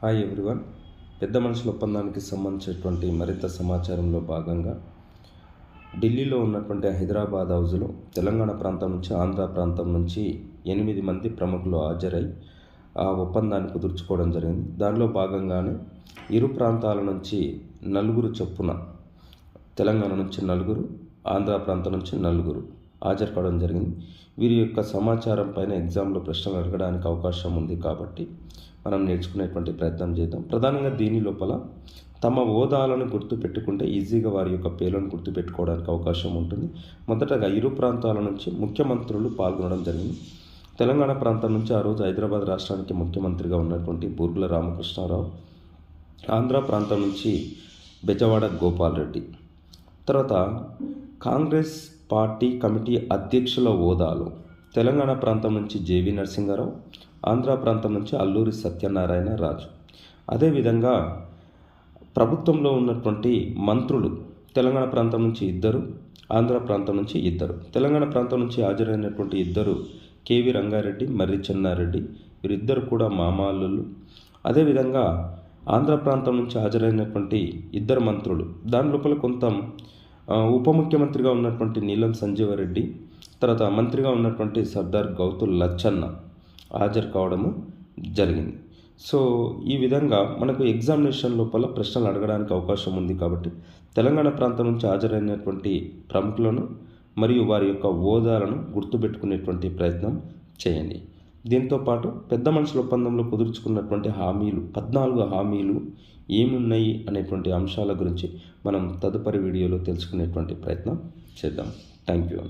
Hi everyone. పెద్ద మనుషుల ఒప్పందానికి సంబంధించినటువంటి మరింత సమాచారంలో భాగంగా ఢిల్లీలో ఉన్నటువంటి హైదరాబాద్ హౌజ్లో తెలంగాణ ప్రాంతం నుంచి ఆంధ్ర ప్రాంతం నుంచి 8 మంది ప్రముఖులు హాజరై ఆ ఒప్పందాన్ని కుదుర్చుకోవడం జరిగింది. దానిలో భాగంగానే ఇరు ప్రాంతాల నుంచి 4 చొప్పున, తెలంగాణ నుంచి 4, ఆంధ్ర ప్రాంతం నుంచి 4 హాజరు కావడం జరిగింది. వీరి యొక్క సమాచారం పైన ఎగ్జామ్లో ప్రశ్నలు అడగడానికి అవకాశం ఉంది కాబట్టి మనం నేర్చుకునేటువంటి ప్రయత్నం చేద్దాం. ప్రధానంగా దీని లోపల తమ హోదాలను గుర్తుపెట్టుకుంటే ఈజీగా వారి యొక్క పేర్లను గుర్తుపెట్టుకోవడానికి అవకాశం ఉంటుంది. మొదటగా ఇరు ప్రాంతాల నుంచి ముఖ్యమంత్రులు పాల్గొనడం జరిగింది. తెలంగాణ ప్రాంతం నుంచి ఆ రోజు హైదరాబాద్ రాష్ట్రానికి ముఖ్యమంత్రిగా ఉన్నటువంటి బూర్గుల రామకృష్ణారావు, ఆంధ్ర ప్రాంతం నుంచి బెజవాడ గోపాల్ రెడ్డి, తర్వాత కాంగ్రెస్ పార్టీ కమిటీ అధ్యక్షుల హోదాలో తెలంగాణ ప్రాంతం నుంచి జేవి నరసింహారావు, ఆంధ్ర ప్రాంతం నుంచి అల్లూరి సత్యనారాయణ రాజు. అదేవిధంగా ప్రభుత్వంలో ఉన్నటువంటి మంత్రులు తెలంగాణ ప్రాంతం నుంచి 2, ఆంధ్ర ప్రాంతం నుంచి 2. తెలంగాణ ప్రాంతం నుంచి హాజరైనటువంటి 2 కేవి రంగారెడ్డి, మర్రి చెన్నారెడ్డి, వీరిద్దరు కూడా మామాళ్ళు. అదేవిధంగా ఆంధ్ర ప్రాంతం నుంచి హాజరైనటువంటి 2 మంత్రులు, దాని లోపల కొంత ఉప ముఖ్యమంత్రిగా ఉన్నటువంటి నీలం సంజీవరెడ్డి, తర్వాత మంత్రిగా ఉన్నటువంటి సర్దార్ గౌతుల్ లచ్చన్న హాజరు కావడము జరిగింది. సో ఈ విధంగా మనకు ఎగ్జామినేషన్ లోపల ప్రశ్నలు అడగడానికి అవకాశం ఉంది కాబట్టి తెలంగాణ ప్రాంతం నుంచి హాజరైనటువంటి ప్రముఖులను మరియు వారి యొక్క హోదాలను గుర్తుపెట్టుకునేటువంటి ప్రయత్నం చేయండి. దీంతోపాటు పెద్ద మనుషుల ఒప్పందంలో కుదుర్చుకున్నటువంటి హామీలు, 14 హామీలు ఏమున్నాయి అనేటువంటి అంశాల గురించి మనం తదుపరి వీడియోలో తెలుసుకునేటువంటి ప్రయత్నం చేద్దాం. Thank you.